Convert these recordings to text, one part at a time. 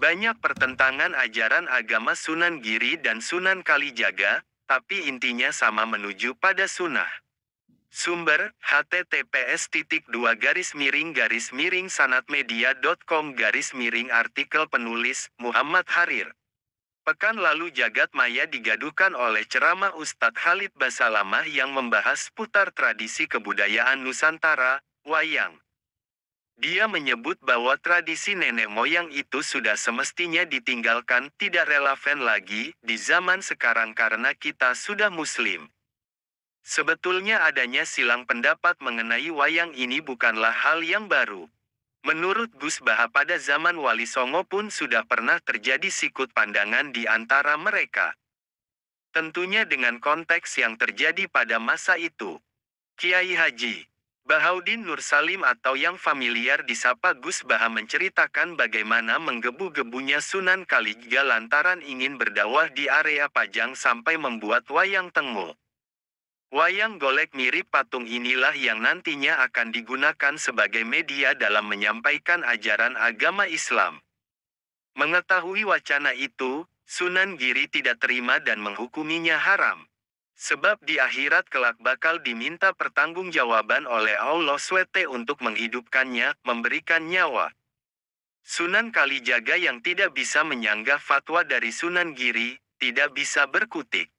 Banyak pertentangan ajaran agama Sunan Giri dan Sunan Kalijaga, tapi intinya sama menuju pada sunnah. Sumber, https://sanatmedia.com/ artikel penulis, Muhammad Harir. Pekan lalu jagat maya digaduhkan oleh ceramah Ustadz Khalid Basalamah yang membahas putar tradisi kebudayaan Nusantara, wayang. Dia menyebut bahwa tradisi nenek moyang itu sudah semestinya ditinggalkan, tidak relevan lagi di zaman sekarang karena kita sudah muslim. Sebetulnya adanya silang pendapat mengenai wayang ini bukanlah hal yang baru. Menurut Gus Baha pada zaman Wali Songo pun sudah pernah terjadi sikut pandangan di antara mereka. Tentunya dengan konteks yang terjadi pada masa itu. Kiai Haji Bahaudin Nur Salim atau yang familiar disapa Gus Baha menceritakan bagaimana menggebu-gebunya Sunan Kalijaga lantaran ingin berdakwah di area Pajang sampai membuat wayang tengul. Wayang golek mirip patung inilah yang nantinya akan digunakan sebagai media dalam menyampaikan ajaran agama Islam. Mengetahui wacana itu, Sunan Giri tidak terima dan menghukuminya haram. Sebab di akhirat kelak bakal diminta pertanggungjawaban oleh Allah SWT untuk menghidupkannya, memberikan nyawa. Sunan Kalijaga yang tidak bisa menyanggah fatwa dari Sunan Giri, tidak bisa berkutik.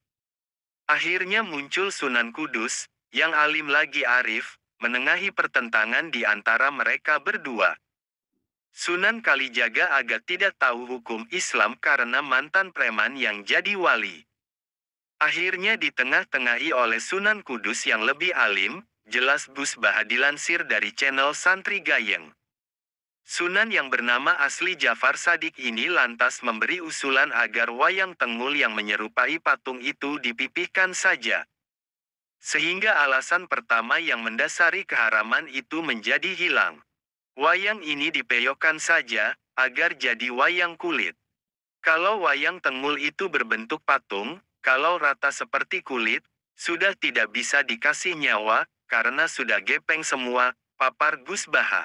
Akhirnya muncul Sunan Kudus, yang alim lagi arif, menengahi pertentangan di antara mereka berdua. Sunan Kalijaga agak tidak tahu hukum Islam karena mantan preman yang jadi wali. Akhirnya ditengah-tengahi oleh Sunan Kudus yang lebih alim, jelas Gus Baha dilansir dari channel Santri Gayeng. Sunan yang bernama asli Jafar Sadik ini lantas memberi usulan agar wayang tengul yang menyerupai patung itu dipipihkan saja. Sehingga alasan pertama yang mendasari keharaman itu menjadi hilang. Wayang ini dipeyokkan saja, agar jadi wayang kulit. Kalau wayang tengul itu berbentuk patung, kalau rata seperti kulit, sudah tidak bisa dikasih nyawa, karena sudah gepeng semua, papar Gus Baha.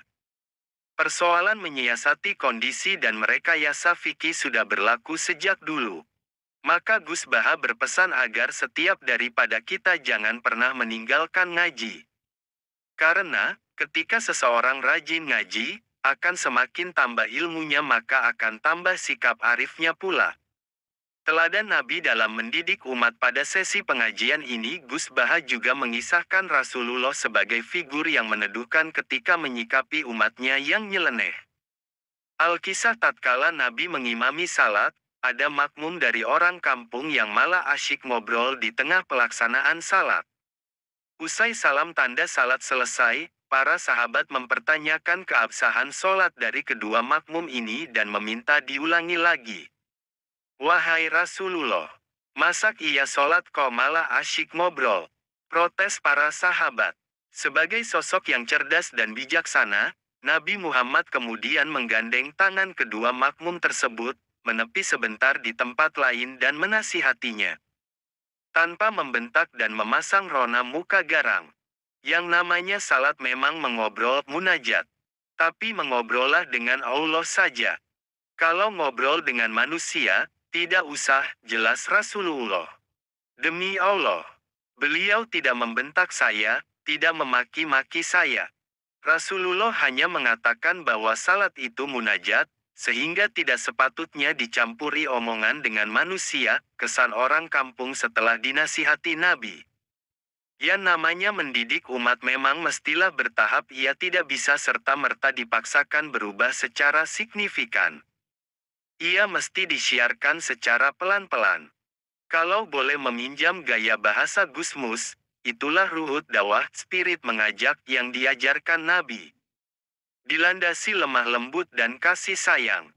Persoalan menyiasati kondisi dan merekayasa fikih sudah berlaku sejak dulu. Maka Gus Baha berpesan agar setiap daripada kita jangan pernah meninggalkan ngaji. Karena, ketika seseorang rajin ngaji, akan semakin tambah ilmunya maka akan tambah sikap arifnya pula. Teladan Nabi dalam mendidik umat pada sesi pengajian ini Gus Baha juga mengisahkan Rasulullah sebagai figur yang meneduhkan ketika menyikapi umatnya yang nyeleneh. Al-Kisah tatkala Nabi mengimami salat, ada makmum dari orang kampung yang malah asyik ngobrol di tengah pelaksanaan salat. Usai salam tanda salat selesai, para sahabat mempertanyakan keabsahan sholat dari kedua makmum ini dan meminta diulangi lagi. Wahai Rasulullah, masak iya sholat kok malah asyik ngobrol? Protes para sahabat. Sebagai sosok yang cerdas dan bijaksana, Nabi Muhammad kemudian menggandeng tangan kedua makmum tersebut, menepi sebentar di tempat lain dan menasihatinya. Tanpa membentak dan memasang rona muka garang. Yang namanya salat memang mengobrol munajat. Tapi mengobrollah dengan Allah saja. Kalau ngobrol dengan manusia, tidak usah, jelas Rasulullah. Demi Allah, beliau tidak membentak saya, tidak memaki-maki saya. Rasulullah hanya mengatakan bahwa salat itu munajat, sehingga tidak sepatutnya dicampuri omongan dengan manusia, kesan orang kampung setelah dinasihati Nabi. Yang namanya mendidik umat memang mestilah bertahap, ia tidak bisa serta-merta dipaksakan berubah secara signifikan. Ia mesti disiarkan secara pelan-pelan. Kalau boleh meminjam gaya bahasa Gusmus, itulah ruhut dakwah spirit mengajak yang diajarkan Nabi. Dilandasi lemah lembut dan kasih sayang.